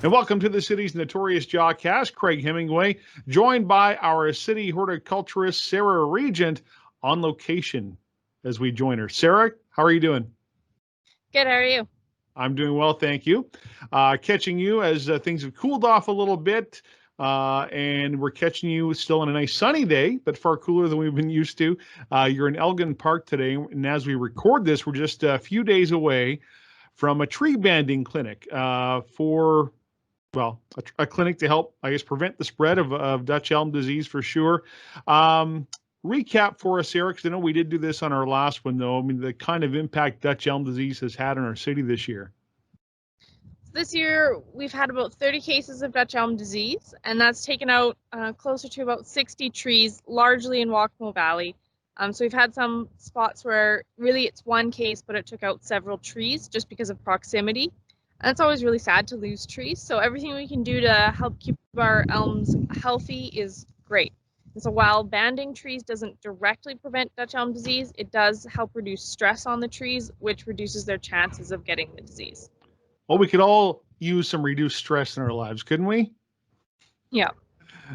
And welcome to the city's Notorious Jawcast. Craig Hemingway, joined by our city horticulturist, Sarah Regent, on location as we join her. Sarah, how are you doing? Good, how are you? I'm doing well, thank you. Catching you as things have cooled off a little bit, and we're catching you still on a nice sunny day, but far cooler than we've been used to. You're in Elgin Park today, and as we record this, we're just a few days away from a tree banding clinic for a clinic to help, I guess, prevent the spread of Dutch elm disease for sure. Recap for us, Sarah, because I know we did do this on our last one, though. I mean, the kind of impact Dutch elm disease has had in our city this year. This year, we've had about 30 cases of Dutch elm disease, and that's taken out closer to about 60 trees, largely in Waccamo Valley. So we've had some spots where really it's one case, but it took out several trees just because of proximity. And it's always really sad to lose trees. So everything we can do to help keep our elms healthy is great. And so while banding trees doesn't directly prevent Dutch elm disease, it does help reduce stress on the trees, which reduces their chances of getting the disease. Well, we could all use some reduced stress in our lives, couldn't we? Yeah.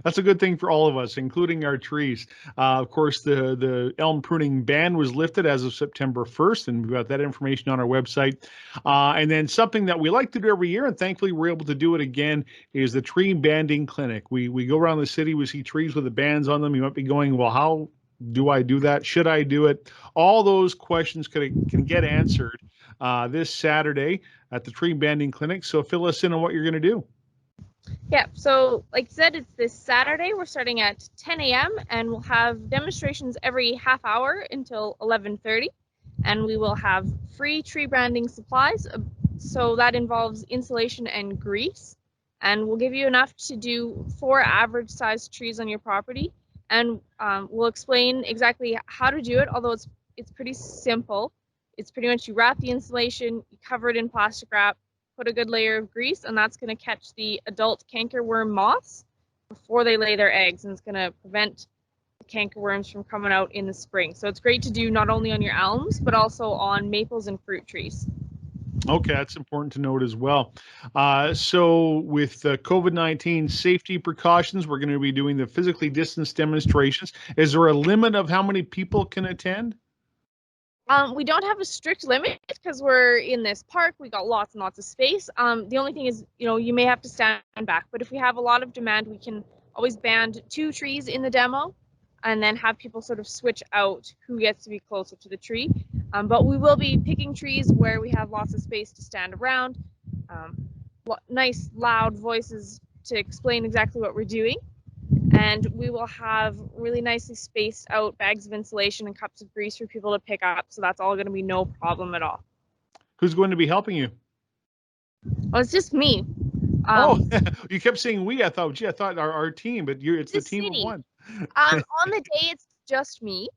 That's a good thing for all of us, including our trees. Of course, the elm pruning ban was lifted as of September 1st, and we've got that information on our website. And then something that we like to do every year, and thankfully we're able to do it again, is the tree banding clinic. We go around the city, we see trees with the bands on them. You might be going, well, how do I do that? Should I do it? All those questions can get answered this Saturday at the tree banding clinic. So fill us in on what you're going to do. Yeah, so like I said, it's this Saturday. We're starting at 10 a.m. and we'll have demonstrations every half hour until 11:30. And we will have free tree branding supplies. So that involves insulation and grease. And we'll give you enough to do 4 average sized trees on your property. And we'll explain exactly how to do it, although it's pretty simple. It's pretty much you wrap the insulation, you cover it in plastic wrap, put a good layer of grease, and that's going to catch the adult cankerworm moths before they lay their eggs, and it's going to prevent the cankerworms from coming out in the spring. So it's great to do not only on your elms, but also on maples and fruit trees. Okay, that's important to note as well. So with COVID-19 safety precautions, we're going to be doing the physically distanced demonstrations. Is there a limit of how many people can attend? We don't have a strict limit because we're in this park. We got lots and lots of space. The only thing is, you may have to stand back. But if we have a lot of demand, we can always band 2 trees in the demo and then have people sort of switch out who gets to be closer to the tree. But we will be picking trees where we have lots of space to stand around. Nice, loud voices to explain exactly what we're doing. And we will have really nicely spaced out bags of insulation and cups of grease for people to pick up. So that's all going to be no problem at all. Who's going to be helping you? Well, it's just me. You kept saying we. I thought our team, but it's the team of one. On the day, it's just me.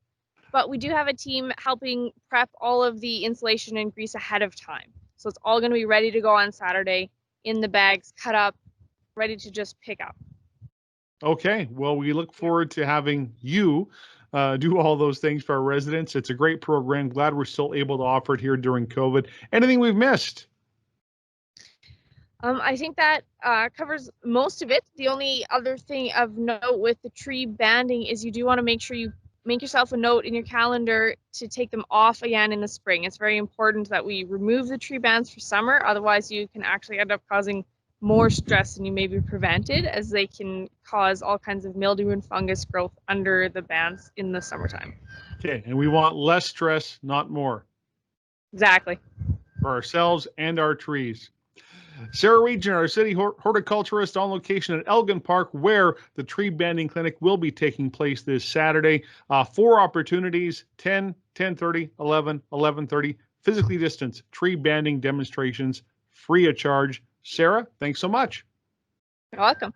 But we do have a team helping prep all of the insulation and grease ahead of time. So it's all going to be ready to go on Saturday in the bags, cut up, ready to just pick up. Okay, well, we look forward to having you do all those things for our residents. It's a great program. Glad we're still able to offer it here during COVID. Anything we've missed? I think that covers most of it. The only other thing of note with the tree banding is you do want to make sure you make yourself a note in your calendar to take them off again in the spring. It's very important that we remove the tree bands for summer. Otherwise, you can actually end up causing more stress than you may be prevented, as they can cause all kinds of mildew and fungus growth under the bands in the summertime. Okay, and we want less stress, not more. Exactly. For ourselves and our trees. Sarah Regent, our city horticulturist on location at Elgin Park, where the tree banding clinic will be taking place this Saturday. 4 opportunities, 10, 10:30, 11, 11:30, physically distanced tree banding demonstrations, free of charge. Sarah, thanks so much. You're welcome.